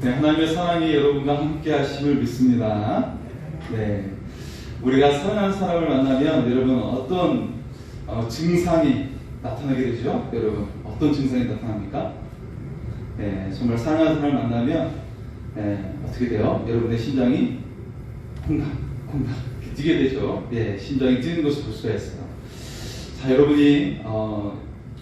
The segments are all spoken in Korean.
네, 하나님의 사랑이 여러분과 함께 하심을 믿습니다. 네, 우리가 사랑하는 사람을 만나면 여러분 어떤 증상이 나타나게 되죠? 여러분 어떤 증상이 나타납니까? 네, 정말 사랑하는 사람을 만나면 어떻게 돼요? 여러분의 심장이 콩닥 뛰게 되죠. 네, 심장이 뛰는 것을 볼 수가 있어요. 자, 여러분이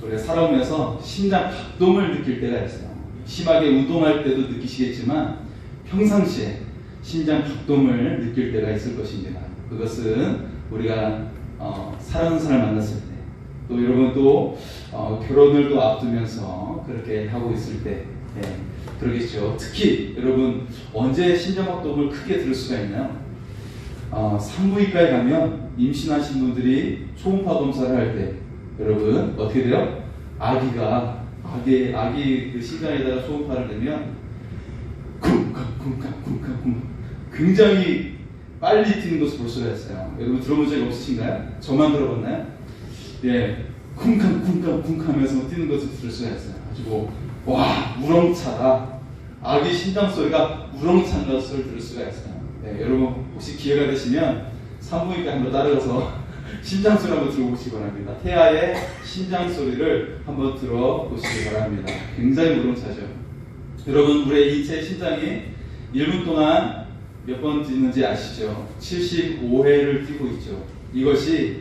우리가 살아오면서 심장 박동을 느낄 때가 있어요. 심하게 운동할 때도 느끼시겠지만 평상시에 심장 박동을 느낄 때가 있을 것입니다. 그것은 우리가 사랑하는 사람을 만났을 때, 또 여러분 또 결혼을 또 앞두면서 그렇게 하고 있을 때 그러겠죠. 특히 여러분 언제 심장 박동을 크게 들을 수가 있나요? 산부인과에 가면 임신하신 분들이 초음파 검사를 할 때 여러분 어떻게 돼요? 아기 그 심장에다가 초음파를 내면 쿵쾅 굉장히 빨리 뛰는 것을 볼 수가 있어요. 여러분 들어본 적이 없으신가요? 저만 들어봤나요? 예, 쿵쾅 하면서 뛰는 것을 들을 수가 있어요. 가지고 와, 우렁차다. 아기 심장 소리가 우렁찬 것을 들을 수가 있어요. 네, 여러분 혹시 기회가 되시면 산부인과 한번 따라가서 심장 소리 한번 들어보시기 바랍니다. 태아의 심장 소리를 한번 들어보시기 바랍니다. 굉장히 우렁차죠. 여러분 우리의 인체의 심장이 1분 동안 몇 번 뛰는지 아시죠? 75회를 뛰고 있죠. 이것이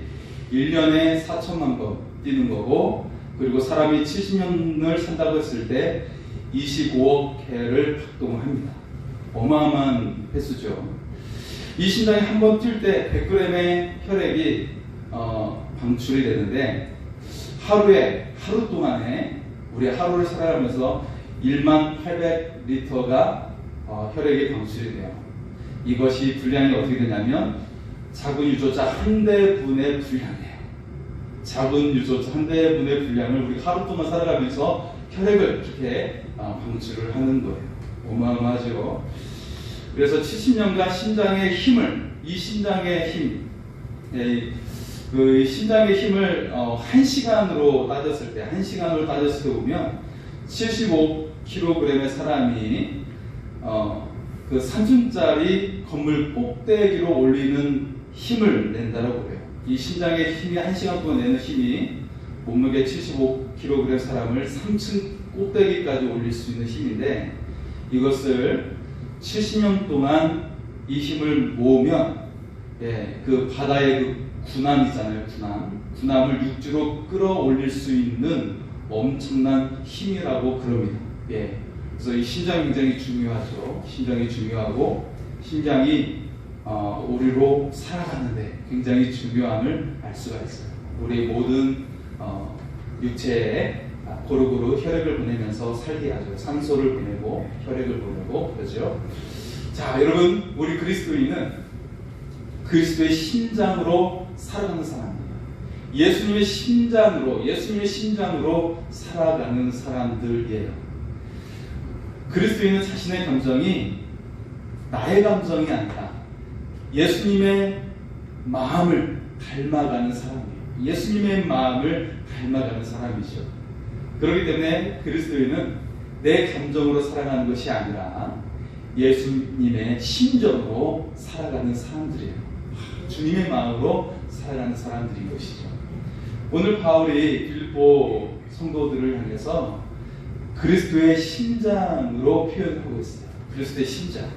1년에 4천만 번 뛰는 거고, 그리고 사람이 70년을 산다고 했을 때 25억 회를 박동을 합니다. 어마어마한 횟수죠. 이 심장이 한 번 뛸 때 100g의 혈액이 방출이 되는데 하루 동안에 우리 하루를 살아가면서 18,800리터가 혈액이 방출이 돼요. 이것이 분량이 어떻게 되냐면 작은 유조자 한 대분의 분량이에요. 작은 유조자 한 대분의 분량을 우리 하루 동안 살아가면서 혈액을 이렇게 방출을 하는 거예요. 어마어마하죠. 그래서 70년간 심장의 힘을, 이 심장의 힘, 그 심장의 힘을 1시간으로 따졌을 때 보면 75kg의 사람이 그 3층짜리 건물 꼭대기로 올리는 힘을 낸다고 그래요. 이 심장의 힘이 1시간 동안 내는 힘이 몸무게 75kg 사람을 3층 꼭대기까지 올릴 수 있는 힘인데, 이것을 70년 동안 이 힘을 모으면 그 바다의 그 군함 있잖아요. 군함을 육지로 끌어올릴 수 있는 엄청난 힘이라고 그럽니다. 그래서 이 심장이 굉장히 중요하죠. 심장이 중요하고 심장이 우리로 살아가는데 굉장히 중요함을 알 수가 있어요. 우리 모든 육체에 고루고루 혈액을 보내면서 살게 하죠. 산소를 보내고 혈액을 보내고 그러죠. 자, 여러분 우리 그리스도인은 그리스도의 심장으로 살아가는 사람입니다. 예수님의 심장으로 살아가는 사람들이에요. 그리스도인은 자신의 감정이 나의 감정이 아니라 예수님의 마음을 닮아가는 사람이에요. 예수님의 마음을 닮아가는 사람이죠. 그렇기 때문에 그리스도인은 내 감정으로 살아가는 것이 아니라 예수님의 심정으로 살아가는 사람들이에요. 주님의 마음으로 살아가는 사람들인 것이죠. 오늘 바울이 빌립보 성도들을 향해서 그리스도의 심장으로 표현하고 있어요. 그리스도의 심장.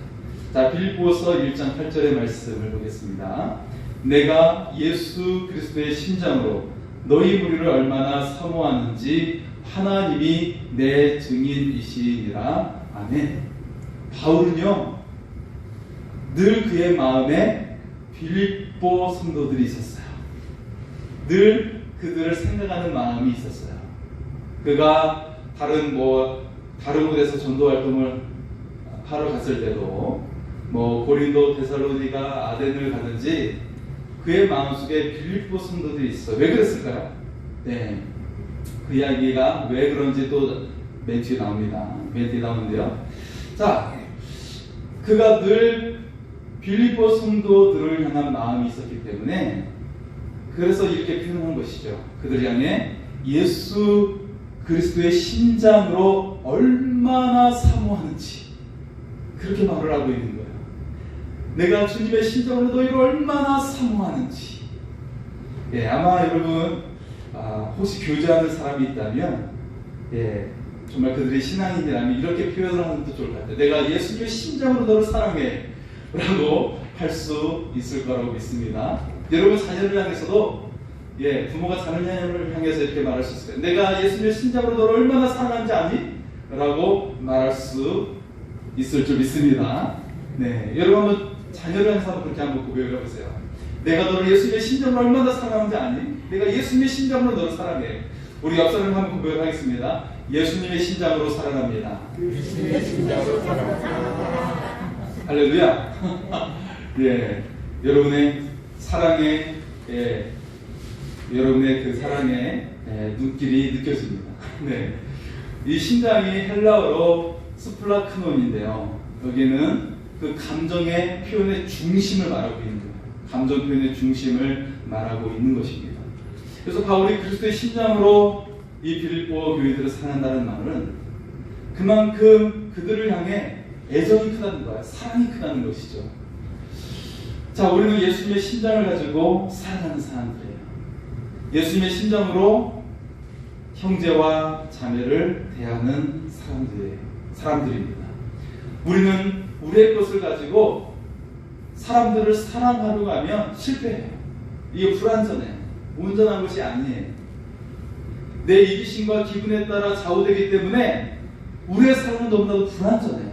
자, 빌립보서 1장 8절의 말씀을 보겠습니다. 내가 예수 그리스도의 심장으로 너희 무리를 얼마나 사모하는지 하나님이 내 증인이시니라. 아멘. 바울은요, 늘 그의 마음에 빌립보 성도들이 있었어요. 늘 그들을 생각하는 마음이 있었어요. 그가 다른 곳에서 전도 활동을 하러 갔을 때도 고린도, 데살로니가, 아덴을 가든지 그의 마음속에 빌립보 성도들이 있어요. 왜 그랬을까요? 그 이야기가 왜 그런지 또 멘트에 나오는데요. 자, 그가 늘 빌립보 성도들을 향한 마음이 있었기 때문에 그래서 이렇게 표현한 것이죠. 그들 향해 예수 그리스도의 심장으로 얼마나 사모하는지 그렇게 말을 하고 있는 거예요. 내가 주님의 심정으로 너희를 얼마나 사모하는지. 예, 아마 여러분 혹시 교제하는 사람이 있다면 정말 그들의 신앙인이라면 이렇게 표현을 하는 것도 좋을 것 같아요. 내가 예수님의 심정으로 너를 사랑해 라고 할 수 있을 거라고 믿습니다. 여러분 자녀를 향해서도 부모가 자녀를 향해서 이렇게 말할 수 있어요. 내가 예수님의 심정으로 너를 얼마나 사랑하는지 아니? 라고 말할 수 있을 줄 믿습니다. 네, 여러분 한번 자녀를 향해서 그렇게 한번 고백을 해보세요. 내가 너를 예수님의 심정으로 얼마나 사랑하는지 아니? 내가 예수님의 심정으로 너를 사랑해. 우리 옆 사람 한번 고백을 하겠습니다. 예수님의 심장으로 사랑합니다. 예수님의 심장으로 사랑합니다. 할렐루야. 여러분의 사랑에 여러분의 그 사랑의 눈길이 느껴집니다. 네, 이 심장이 헬라어로 스플라크논인데요. 여기는 그 감정의 표현의 중심을 말하고 있는 거예요. 감정 표현의 중심을 말하고 있는 것입니다. 그래서 바울이 그리스도의 심장으로 이 빌립보 교인들을 사랑한다는 말은 그만큼 그들을 향해 애정이 크다는 거예요. 사랑이 크다는 것이죠. 자, 우리는 예수님의 심장을 가지고 사랑하는 사람들이에요. 예수님의 심장으로 형제와 자매를 대하는 사람들입니다. 우리는 우리의 것을 가지고 사람들을 사랑하려고 하면 실패해요. 이게 불완전해요. 온전한 것이 아니에요. 내 이기심과 기분에 따라 좌우되기 때문에 우리의 사랑은 너무나도 불완전해요.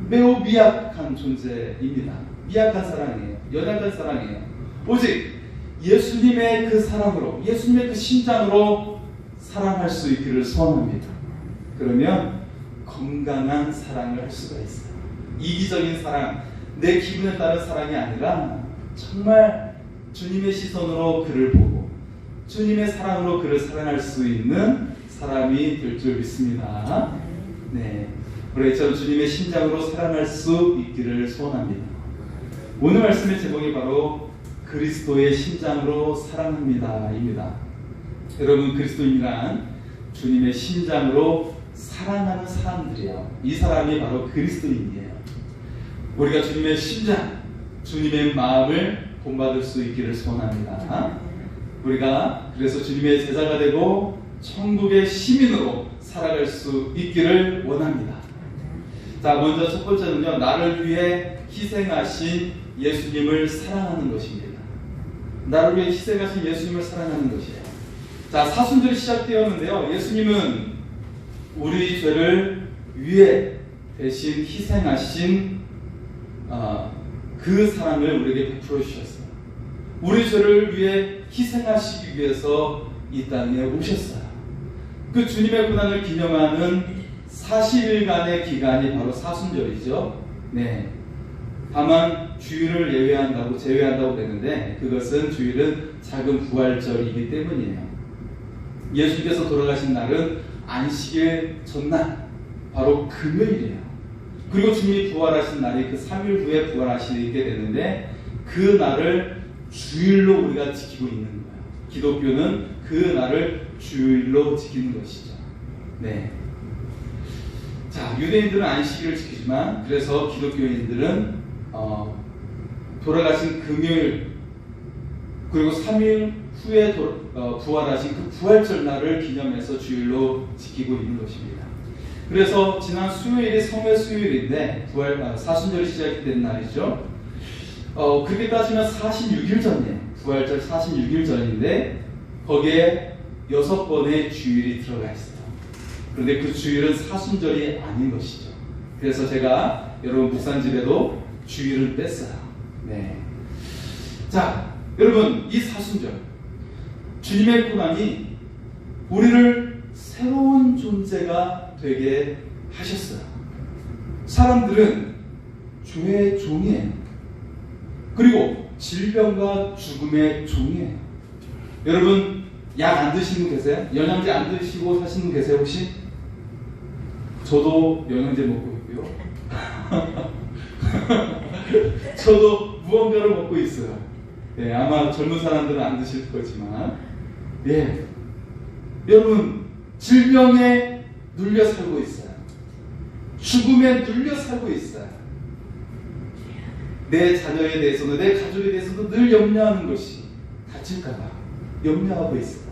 매우 미약한 존재입니다. 미약한 사랑이에요. 연약한 사랑이에요. 오직 예수님의 그 사랑으로, 예수님의 그 심장으로 사랑할 수 있기를 소원합니다. 그러면 건강한 사랑을 할 수가 있어요. 이기적인 사랑, 내 기분에 따른 사랑이 아니라 정말 주님의 시선으로 그를 보고 주님의 사랑으로 그를 사랑할 수 있는 사람이 될 줄 믿습니다. 네, 우리처럼 주님의 심장으로 사랑할 수 있기를 소원합니다. 오늘 말씀의 제목이 바로 그리스도의 심장으로 사랑합니다 입니다. 여러분, 그리스도인이란 주님의 심장으로 사랑하는 사람들이에요. 이 사람이 바로 그리스도인이에요. 우리가 주님의 심장, 주님의 마음을 본받을 수 있기를 소원합니다. 우리가 그래서 주님의 제자가 되고 천국의 시민으로 살아갈 수 있기를 원합니다. 자, 먼저 첫 번째는요, 나를 위해 희생하신 예수님을 사랑하는 것입니다. 나를 위해 희생하신 예수님을 사랑하는 것이에요. 자, 사순절이 시작되었는데요, 예수님은 우리 죄를 위해 대신 희생하신 그 사랑을 우리에게 베풀어 주셨어요. 우리 죄를 위해 희생하시기 위해서 이 땅에 오셨어요. 그 주님의 고난을 기념하는 40일간의 기간이 바로 사순절이죠. 네. 다만 주일을 제외한다고 그랬는데 그것은 주일은 작은 부활절이기 때문이에요. 예수님께서 돌아가신 날은 안식일 전날, 바로 금요일이에요. 그리고 주님이 부활하신 날이 그 3일 후에 부활하시게 되는데 그 날을 주일로 우리가 지키고 있는 거예요. 기독교는 그 날을 주일로 지키는 것이죠. 네. 자, 유대인들은 안식일을 지키지만 그래서 기독교인들은 돌아가신 금요일 그리고 3일 후에 부활하신 그 부활절 날을 기념해서 주일로 지키고 있는 것입니다. 그래서 지난 수요일이 성회 수요일인데 사순절이 시작이 된 날이죠. 그렇게 따지면 46일 전이에요. 부활절 46일 전인데 거기에 6번의 주일이 들어가 있어요. 그런데 그 주일은 사순절이 아닌 것이죠. 그래서 제가 여러분 묵산집에도 주일을 뺐어요. 네. 자, 여러분, 이 사순절 주님의 고난이 우리를 새로운 존재가 되게 하셨어요. 사람들은 죄의 종이에요. 그리고 질병과 죽음의 종이에요. 여러분, 약 안 드시는 분 계세요? 영양제 안 드시고 사시는 분 계세요 혹시? 저도 영양제 먹고 있고요. 저도 무언가를 먹고 있어요. 네, 아마 젊은 사람들은 안 드실 거지만, 여러분 질병에 눌려 살고 있어요. 죽음에 눌려 살고 있어요. 내 자녀에 대해서도 내 가족에 대해서도 늘 염려하는 것이 다칠까봐 염려하고 있어요.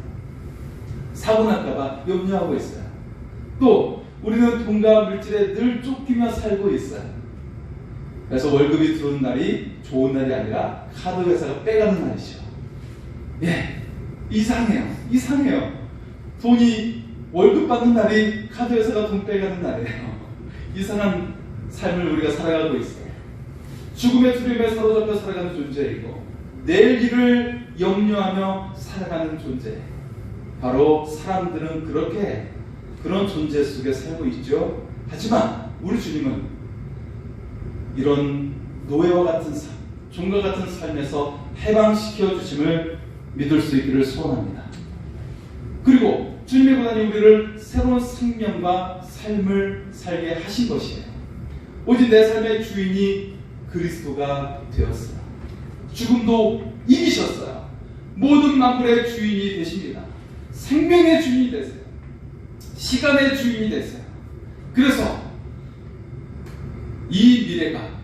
사고 날까봐 염려하고 있어요. 또 우리는 돈과 물질에 늘 쫓기며 살고 있어요. 그래서 월급이 들어오는 날이 좋은 날이 아니라 카드 회사가 빼가는 날이죠. 예, 이상해요. 돈이 월급 받는 날이 카드 회사가 돈 빼가는 날이에요. 이상한 삶을 우리가 살아가고 있어요. 죽음의 두려움에 사로잡혀 살아가는 존재이고 내일 일을 염려하며 살아가는 존재. 바로 사람들은 그렇게 그런 존재 속에 살고 있죠. 하지만 우리 주님은 이런 노예와 같은 삶, 종과 같은 삶에서 해방시켜 주심을 믿을 수 있기를 소원합니다. 그리고 주님의 고난이 우리를 새로운 생명과 삶을 살게 하신 것이에요. 오직 내 삶의 주인이 그리스도가 되었어요. 죽음도 이기셨어요. 모든 만물의 주인이 되십니다. 생명의 주인이 되세요. 시간의 주인이 되세요. 그래서 이 미래가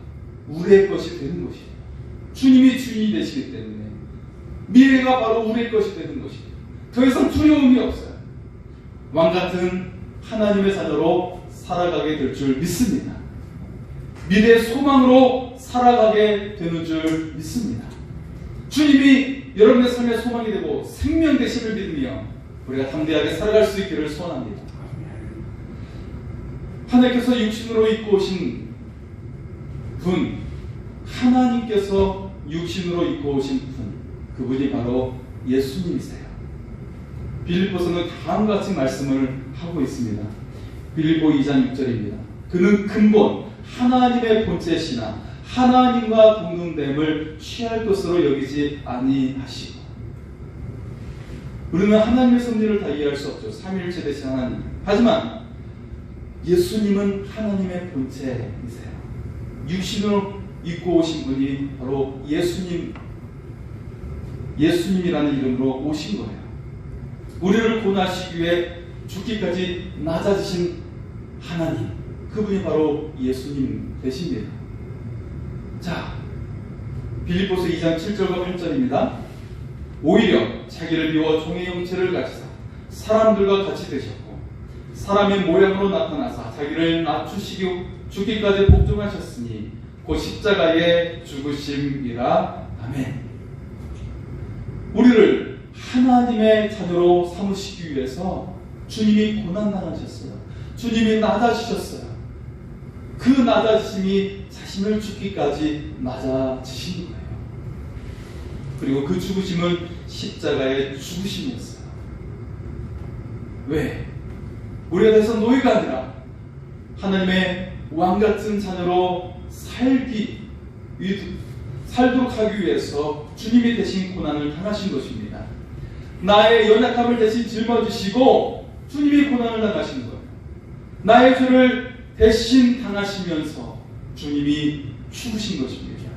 우리의 것이 되는 것이에요. 주님이 주인이 되시기 때문에 미래가 바로 우리의 것이 되는 것이에요. 더 이상 두려움이 없어요. 왕같은 하나님의 자녀로 살아가게 될 줄 믿습니다. 미래의 소망으로 살아가게 되는 줄 믿습니다. 주님이 여러분의 삶의 소망이 되고 생명 되심을 믿으며 우리가 담대하게 살아갈 수 있기를 소원합니다. 하나님께서 육신으로 입고 오신 분, 하나님께서 육신으로 입고 오신 분, 그분이 바로 예수님이세요. 빌립보서는 다음과 같은 말씀을 하고 있습니다. 빌립보 2장 6절입니다. 그는 근본 하나님의 본체시나 하나님과 동등됨을 취할 것으로 여기지 아니하시고. 우리는 하나님의 섭리를 다 이해할 수 없죠. 삼위일체 되신 하나님. 하지만 예수님은 하나님의 본체이세요. 육신으로 입고 오신 분이 바로 예수님이라는 이름으로 오신 거예요. 우리를 구원하시기 위해 죽기까지 낮아지신 하나님, 그분이 바로 예수님 되십니다. 자, 빌립보서 2장 7절과 8절입니다. 오히려 자기를 비워 종의 형체를 가지사 사람들과 같이 되셨고 사람의 모양으로 나타나사 자기를 낮추시고 죽기까지 복종하셨으니 곧 십자가의 죽으심이라. 아멘. 우리를 하나님의 자녀로 삼으시기 위해서 주님이 고난당하셨어요. 주님이 낮아지셨어요. 그 낮아지심이 자신을 죽기까지 낮아지신 거예요. 그리고 그 죽으심은 십자가의 죽으심이었어요. 왜? 우리가 돼서 노예가 아니라 하나님의 왕같은 자녀로 살도록 하기 위해서 주님이 대신 고난을 당하신 것입니다. 나의 연약함을 대신 짊어지시고 주님이 고난을 당하신 거예요. 나의 죄를 대신 당하시면서 주님이 죽으신 것입니다.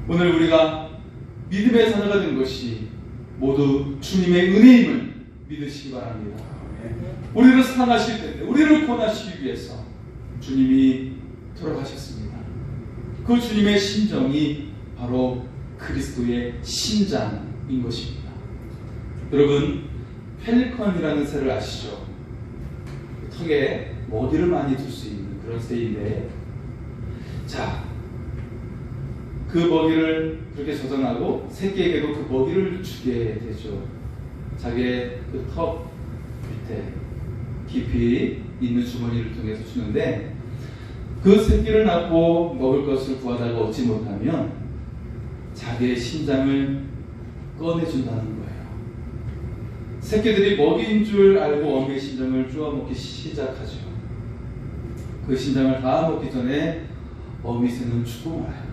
오늘 우리가 믿음의 자녀가 된 것이 모두 주님의 은혜임을 믿으시기 바랍니다. 우리를 사랑하실 텐데 우리를 구원하시기 위해서 주님이 돌아가셨습니다. 그 주님의 심정이 바로 그리스도의 심장인 것입니다. 여러분, 펠리컨이라는 새를 아시죠? 턱에 먹이를 많이 둘 수 있는 그런 새인데, 자, 그 먹이를 그렇게 저장하고 새끼에게도 그 먹이를 주게 되죠. 자기의 그 턱 밑에 깊이 있는 주머니를 통해서 주는데, 그 새끼를 낳고 먹을 것을 구하다가 얻지 못하면 자기의 심장을 꺼내준다는 거예요. 새끼들이 먹이인 줄 알고 어미의 심장을 쪼아먹기 시작하죠. 그 심장을 다 먹기 전에 어미새는 죽고 말아요.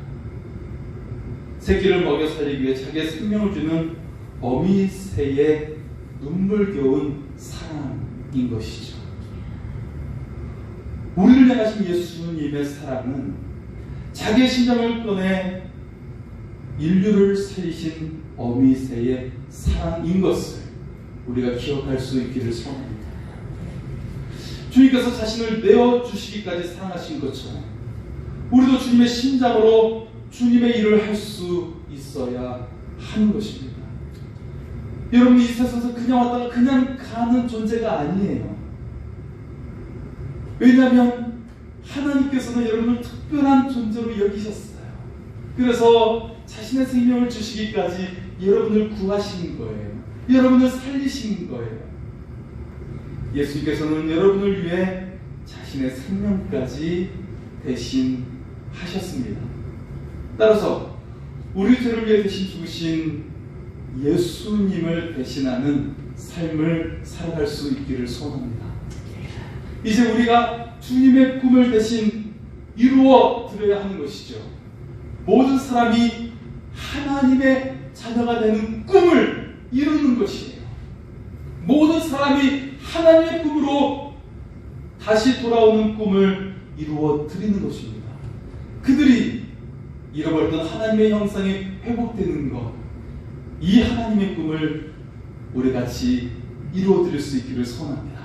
새끼를 먹여 살리기 위해 자기의 생명을 주는 어미새의 눈물겨운 사랑인 것이죠. 우리를 향하신 예수님의 사랑은 자기의 심장을 꺼내 인류를 살리신 어미새의 사랑인 것을 우리가 기억할 수 있기를 소원합니다. 주님께서 자신을 내어주시기까지 사랑하신 것처럼 우리도 주님의 심장으로 주님의 일을 할 수 있어야 하는 것입니다. 여러분, 이 세상에서 그냥 왔다가 그냥 가는 존재가 아니에요. 왜냐하면 하나님께서는 여러분을 특별한 존재로 여기셨어요. 그래서 자신의 생명을 주시기까지 여러분을 구하신 거예요. 여러분을 살리신 거예요. 예수님께서는 여러분을 위해 자신의 생명까지 대신하셨습니다. 따라서 우리 죄를 위해 대신 죽으신 예수님을 대신하는 삶을 살아갈 수 있기를 소원합니다. 이제 우리가 주님의 꿈을 대신 이루어 드려야 하는 것이죠. 모든 사람이 하나님의 자녀가 되는 꿈을 이루는 것이에요. 모든 사람이 하나님의 꿈으로 다시 돌아오는 꿈을 이루어 드리는 것입니다. 그들이 잃어버렸던 하나님의 형상이 회복되는 것, 이 하나님의 꿈을 우리 같이 이루어 드릴 수 있기를 소원합니다.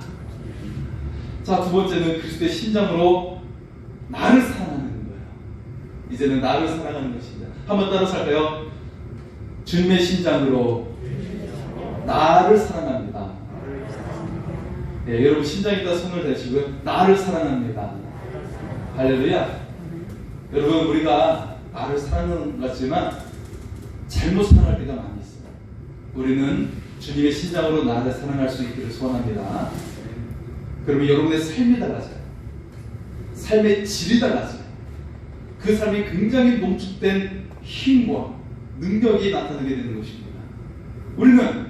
자, 두 번째는 그리스도의 심장으로 나를 사랑하는 거예요. 이제는 나를 사랑하는 것입니다. 한번 따라서 할까요? 주님의 심장으로 나를 사랑합니다. 네, 여러분 심장에다 손을 대시고요. 나를 사랑합니다. 할렐루야. 여러분, 우리가 나를 사랑하는 것 같지만 잘못 사랑할 때가 많이 있어요. 우리는 주님의 심장으로 나를 사랑할 수 있기를 소원합니다. 그러면 여러분의 삶이 달라져요. 삶의 질이 달라져요. 그 삶이 굉장히 농축된 힘과 능력이 나타나게 되는 것입니다. 우리는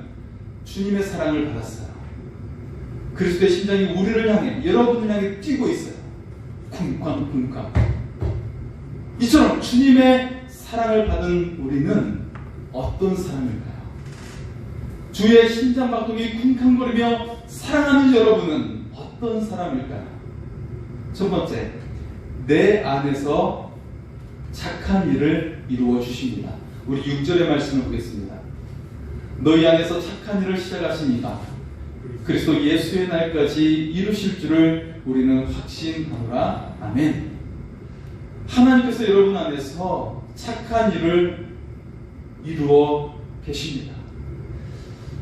주님의 사랑을 받았어요. 그리스도의 심장이 우리를 향해, 여러분을 향해 뛰고 있어요. 쿵쾅쿵쾅. 이처럼 주님의 사랑을 받은 우리는 어떤 사람일까요? 주의 심장박동이 쿵쾅거리며 사랑하는 여러분은 어떤 사람일까요? 첫 번째, 내 안에서 착한 일을 이루어 주십니다. 우리 6절의 말씀을 보겠습니다. 너희 안에서 착한 일을 시작하시니까 그리스도 예수의 날까지 이루실 줄을 우리는 확신하노라. 아멘. 하나님께서 여러분 안에서 착한 일을 이루어 계십니다.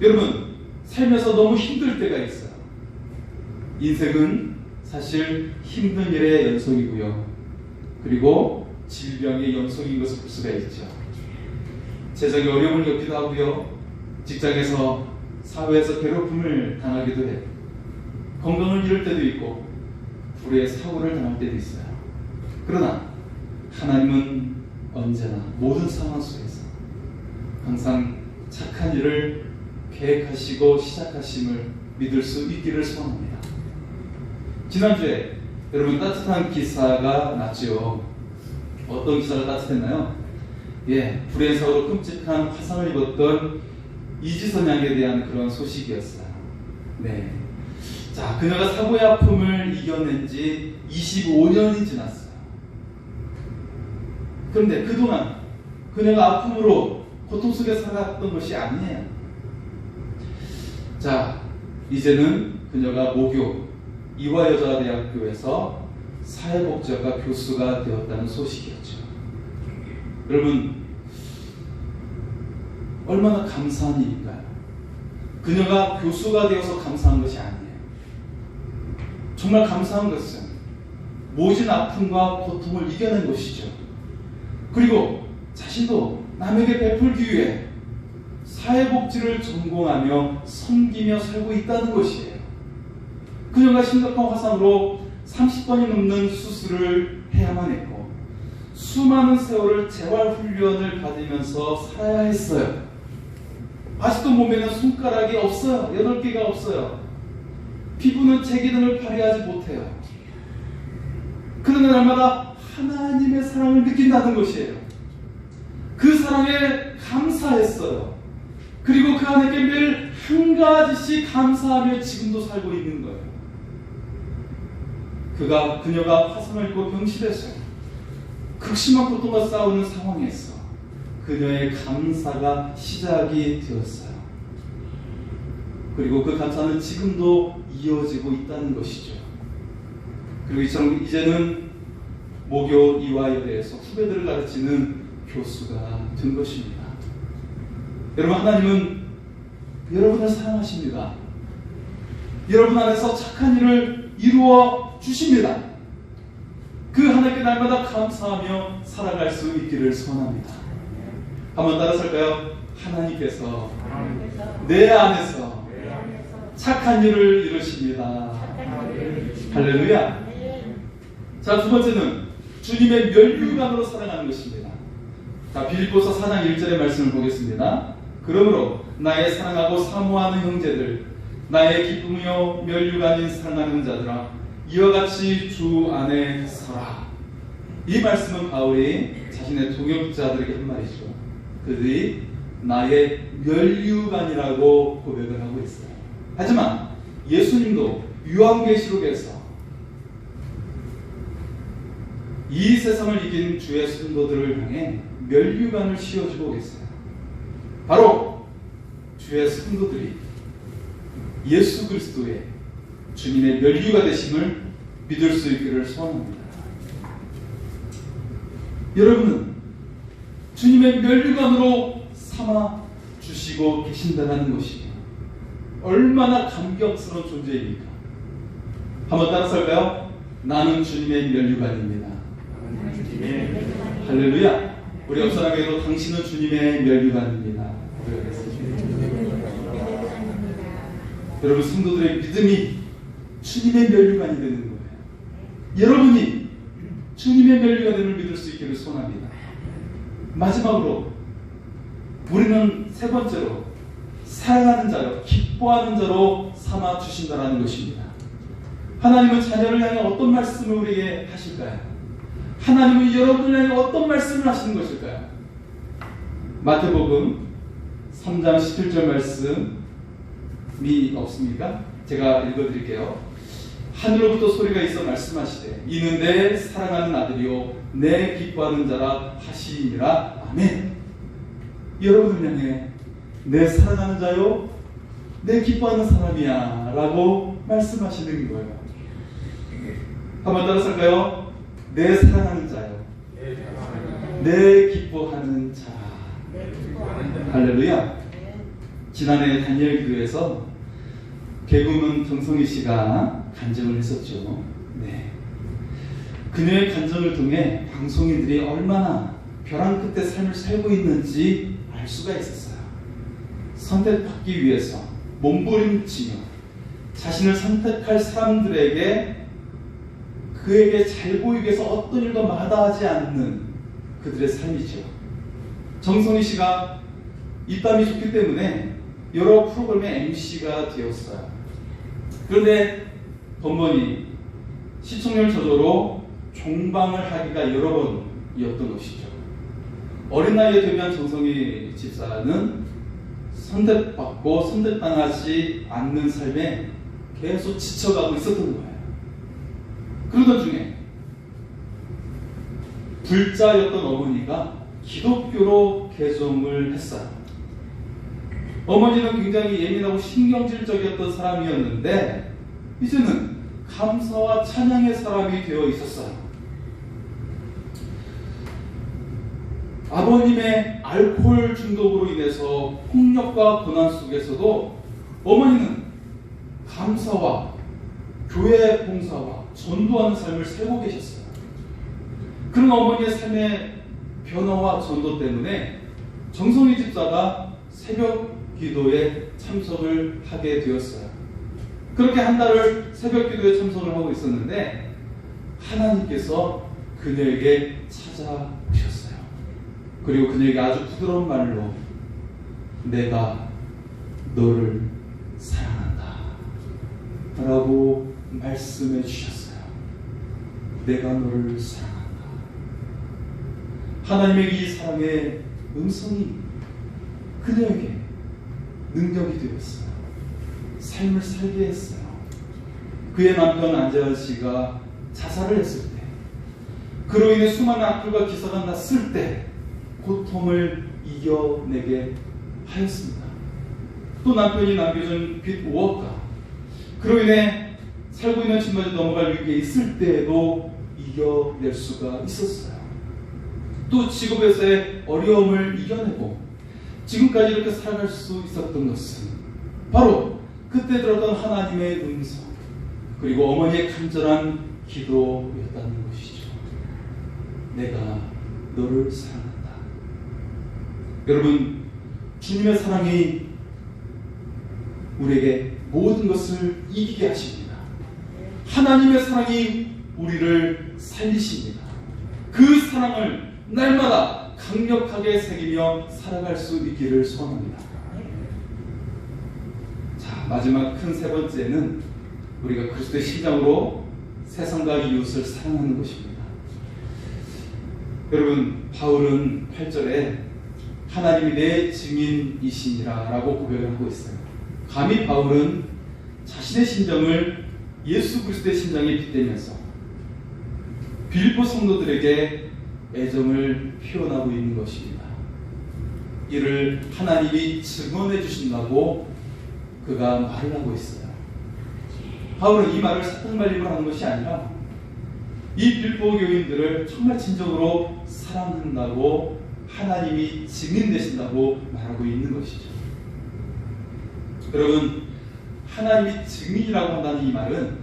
여러분, 살면서 너무 힘들 때가 있어요. 인생은 사실 힘든 일의 연속이고요. 그리고 질병의 연속인 것을 볼 수가 있죠. 재정의 어려움을 겪기도 하고요. 직장에서, 사회에서 괴롭힘을 당하기도 해요. 건강을 잃을 때도 있고 불의의 사고를 당할 때도 있어요. 그러나 하나님은 언제나 모든 상황 속에서 항상 착한 일을 계획하시고 시작하심을 믿을 수 있기를 소원합니다. 지난주에 여러분 따뜻한 기사가 났죠. 어떤 기사가 따뜻했나요? 불행 사고로 끔찍한 화상을 입었던 이지선 양에 대한 그런 소식이었어요. 네. 자, 그녀가 사고의 아픔을 이겨낸 지 25년이 지났어요. 그런데 그동안 그녀가 아픔으로 고통 속에 살았던 것이 아니에요. 자, 이제는 그녀가 모교 이화여자대학교에서 사회복지학과 교수가 되었다는 소식이었죠. 여러분, 얼마나 감사한 일인가요? 그녀가 교수가 되어서 감사한 것이 아니에요. 정말 감사한 것은 모진 아픔과 고통을 이겨낸 것이죠. 그리고 자신도 남에게 베풀기 위해 사회복지를 전공하며 섬기며 살고 있다는 것이에요. 그녀가 심각한 화상으로 30번이 넘는 수술을 해야만 했고 수많은 세월을 재활훈련을 받으면서 살아야 했어요. 아직도 몸에는 손가락이 없어요. 8개가 없어요. 피부는 재기능을 발휘하지 못해요. 그러나 날마다 하나님의 사랑을 느낀다는 것이에요. 그 사랑에 감사했어요. 그리고 그 하나님께 매일 한 가지씩 감사하며 지금도 살고 있는 거예요. 그녀가 화상을 입고 병실에서 극심한 고통과 싸우는 상황에서 그녀의 감사가 시작이 되었어요. 그리고 그 감사는 지금도 이어지고 있다는 것이죠. 그리고 이제는 모교 이화여대에서 후배들을 가르치는 교수가 된 것입니다. 여러분, 하나님은 여러분을 사랑하십니다. 여러분 안에서 착한 일을 이루어 주십니다. 그 하나님께 날마다 감사하며 살아갈 수 있기를 소원합니다. 한번 따라설까요? 하나님께서 내 안에서 착한 일을 이루십니다. 할렐루야. 자, 두 번째는 주님의 면류관으로 살아가는 것입니다. 자, 빌립보서 4장 1절의 말씀을 보겠습니다. 그러므로 나의 사랑하고 사모하는 형제들, 나의 기쁨이요 면류관인 사랑하는 자들아, 이와 같이 주 안에 서라. 이 말씀은 바울이 자신의 동역자들에게 한 말이죠. 그들이 나의 면류관이라고 고백을 하고 있어요. 하지만 예수님도 요한계시록에서 이 세상을 이긴 주의 성도들을 향해 면류관을 씌워주고 계세요. 바로 주의 성도들이 예수 그리스도의 주님의 면류가 되심을 믿을 수 있기를 소원합니다. 여러분은 주님의 면류관으로 삼아 주시고 계신다는 것이 얼마나 감격스러운 존재입니까? 한번 따라서할까요? 나는 주님의 면류관입니다. 할렐루야. 우리 옆사람에게도 당신은 주님의 면류관입니다. 여러분, 성도들의 믿음이 주님의 면류관이 되는 거예요. 여러분이 주님의 면류관을 믿을 수 있기를 소원합니다. 마지막으로 우리는 세 번째로 사랑하는 자요, 기뻐하는 자로 삼아 주신다는 것입니다. 하나님은 자녀를 향해 어떤 말씀을 우리에게 하실까요? 하나님은 여러분을 향해 어떤 말씀을 하시는 것일까요? 마태복음 3장 17절 말씀이 없습니까? 제가 읽어드릴게요. 하늘로부터 소리가 있어 말씀하시되 이는 내 사랑하는 아들이요 내 기뻐하는 자라 하시니라. 아멘. 여러분을 향해 내 사랑하는 자요 내 기뻐하는 사람이야 라고 말씀하시는 거예요. 한번 따라서 할까요? 내 사랑하는 자요 내 기뻐하는 자. 할렐루야. 지난해 다니엘 기도에서 개그우먼 정성희 씨가 간증을 했었죠. 네. 그녀의 간증을 통해 방송인들이 얼마나 벼랑 끝에 삶을 살고 있는지 알 수가 있었어요. 선택받기 위해서 몸부림치며 자신을 선택할 사람들에게 그에게 잘 보이기 위해서 어떤 일도 마다하지 않는 그들의 삶이죠. 정성희 씨가 입담이 좋기 때문에 여러 프로그램의 MC가 되었어요. 그런데 번번이 시청률 저조로 종방을 하기가 여러 번이었던 것이죠. 어린 나이에 데뷔한 정성희 집사는 선택받고 선택당하지 않는 삶에 계속 지쳐가고 있었던 거예요. 그러던 중에 불자였던 어머니가 기독교로 개종을 했어요. 어머니는 굉장히 예민하고 신경질적이었던 사람이었는데 이제는 감사와 찬양의 사람이 되어 있었어요. 아버님의 알코올 중독으로 인해서 폭력과 고난 속에서도 어머니는 감사와 교회 봉사와 전도하는 삶을 살고 계셨어요. 그런 어머니의 삶의 변화와 전도 때문에 정성희 집사가 새벽 기도에 참석을 하게 되었어요. 그렇게 한 달을 새벽 기도에 참석을 하고 있었는데 하나님께서 그녀에게 찾아오셨어요. 그리고 그녀에게 아주 부드러운 말로 내가 너를 사랑한다 라고 말씀해 주셨어요. 내가 너를 사랑한다. 하나님의 이 사랑의 음성이 그녀에게 능력이 되었어요. 삶을 살게 했어요. 그의 남편 안재환 씨가 자살을 했을 때, 그로 인해 수많은 악플과 기사가 났을 때 고통을 이겨내게 하였습니다. 또 남편이 남겨준 빚 5억과 그로 인해 살고 있는 지금까지 넘어갈 위기에 있을 때에도 이겨낼 수가 있었어요. 또 직업에서의 어려움을 이겨내고 지금까지 이렇게 살아갈 수 있었던 것은 바로 그때 들었던 하나님의 음성 그리고 어머니의 간절한 기도였다는 것이죠. 내가 너를 사랑한다. 여러분, 주님의 사랑이 우리에게 모든 것을 이기게 하십니다. 하나님의 사랑이 우리를 살리십니다. 그 사랑을 날마다 강력하게 새기며 살아갈 수 있기를 소원합니다. 자, 마지막 큰 세 번째는 우리가 그리스도의 심장으로 세상과 이웃을 사랑하는 것입니다. 여러분, 바울은 8절에 하나님이 내 증인이시니라 라고 고백을 하고 있어요. 감히 바울은 자신의 심정을 예수 그리스도의 심장에 빗대면서 빌립보 성도들에게 애정을 표현하고 있는 것입니다. 이를 하나님이 증언해 주신다고 그가 말을 하고 있어요. 바울은 이 말을 사탕발림을 하는 것이 아니라 이 빌립보 교인들을 정말 진정으로 사랑한다고 하나님이 증인되신다고 말하고 있는 것이죠. 여러분, 하나님이 증인이라고 한다는 이 말은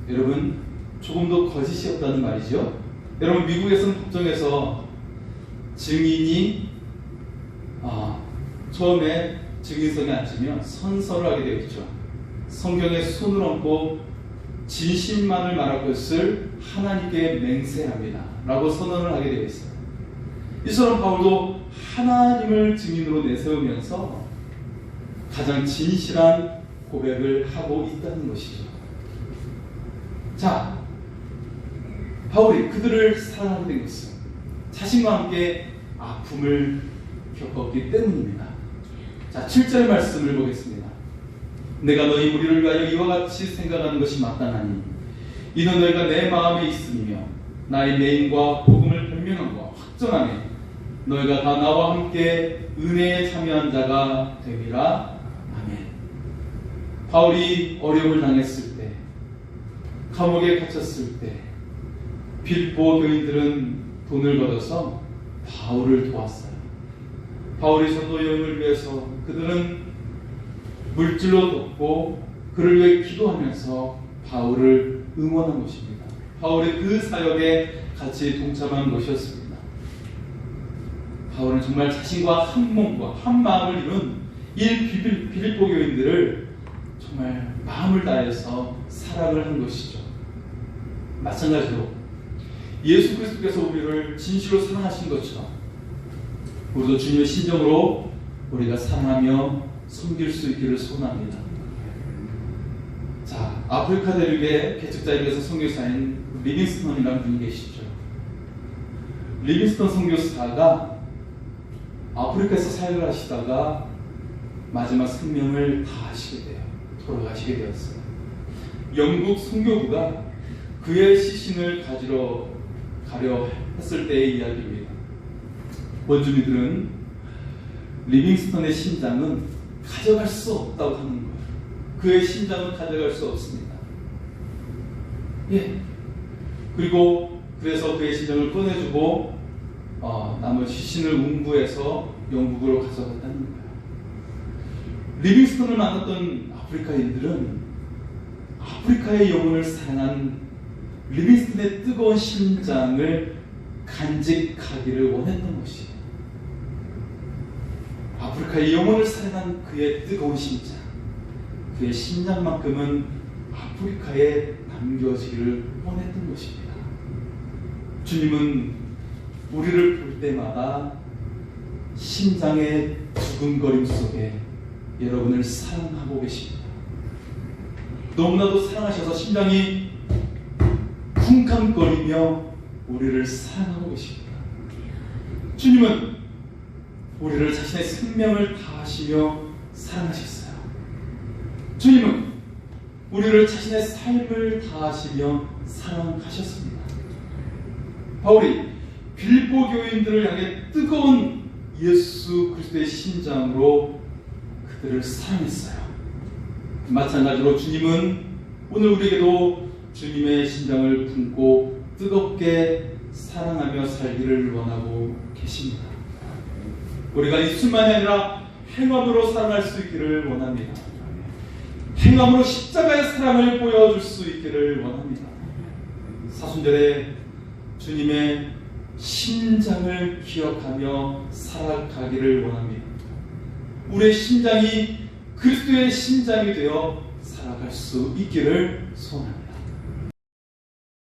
여러분 조금도 거짓이 없다는 말이죠. 여러분, 미국에서는 법정에서 증인이 처음에 증인석에 앉으면 선서를 하게 되어 있죠. 성경에 손을 얹고 진실만을 말할 것을 하나님께 맹세합니다 라고 선언을 하게 되어 있어요. 이처럼 바울도 하나님을 증인으로 내세우면서 가장 진실한 고백을 하고 있다는 것이죠. 자, 바울이 그들을 사랑하게 된 것은 자신과 함께 아픔을 겪었기 때문입니다. 자, 7절 말씀을 보겠습니다. 내가 너희 무리를 위하여 이와 같이 생각하는 것이 마땅하니 이는 너희가 내 마음에 있으며 나의 매임과 복음을 변명함과 확정하며 너희가 다 나와 함께 은혜에 참여한 자가 되리라. 아멘. 바울이 어려움을 당했을 때, 감옥에 갇혔을 때 빌립보 교인들은 돈을 걷어서 바울을 도왔어요. 바울의 전도 여행을 위해서 그들은 물질로 돕고 그를 위해 기도하면서 바울을 응원한 것입니다. 바울의 그 사역에 같이 동참한 것이었습니다. 바울은 정말 자신과 한 몸과 한 마음을 이룬 이 빌립보 교인들을 정말 마음을 다해서 사랑을 한 것이죠. 마찬가지로 예수 그리스도께서 우리를 진실로 사랑하신 것처럼 우리도 주님의 심정으로 우리가 사랑하며 섬길 수 있기를 소원합니다. 자, 아프리카 대륙의 개척자에게서 선교사인 리빙스턴이라는 분이 계시죠. 리빙스턴 선교사가 아프리카에서 사역을 하시다가 마지막 생명을 다하시게 돼요. 돌아가시게 되었어요. 영국 선교부가 그의 시신을 가려 했을 때의 이야기입니다. 원주민들은 리빙스턴의 심장은 가져갈 수 없다고 하는 거예요. 그의 심장은 가져갈 수 없습니다. 예. 그리고 그래서 그의 심장을 꺼내주고 남은 시신을 운구해서 영국으로 가져갔다는 거예요. 리빙스턴을 만났던 아프리카인들은 아프리카의 영혼을 사랑한 리빙스턴의 뜨거운 심장을 간직하기를 원했던 것이에요. 아프리카의 영혼을 사랑한 그의 뜨거운 심장, 그의 심장만큼은 아프리카에 남겨지기를 원했던 것입니다. 주님은 우리를 볼 때마다 심장의 두근거림 속에 여러분을 사랑하고 계십니다. 너무나도 사랑하셔서 심장이 쿵쾅거리며 우리를 사랑하고 계십니다. 주님은 우리를 자신의 생명을 다하시며 사랑하셨어요. 주님은 우리를 자신의 삶을 다하시며 사랑하셨습니다. 바울이 빌립보 교인들을 향해 뜨거운 예수 그리스도의 심장으로 그들을 사랑했어요. 마찬가지로 주님은 오늘 우리에게도 주님의 심장을 품고 뜨겁게 사랑하며 살기를 원하고 계십니다. 우리가 입술만이 아니라 행함으로 사랑할 수 있기를 원합니다. 행함으로 십자가의 사랑을 보여줄 수 있기를 원합니다. 사순절에 주님의 심장을 기억하며 살아가기를 원합니다. 우리의 심장이 그리스도의 심장이 되어 살아갈 수 있기를 소원합니다.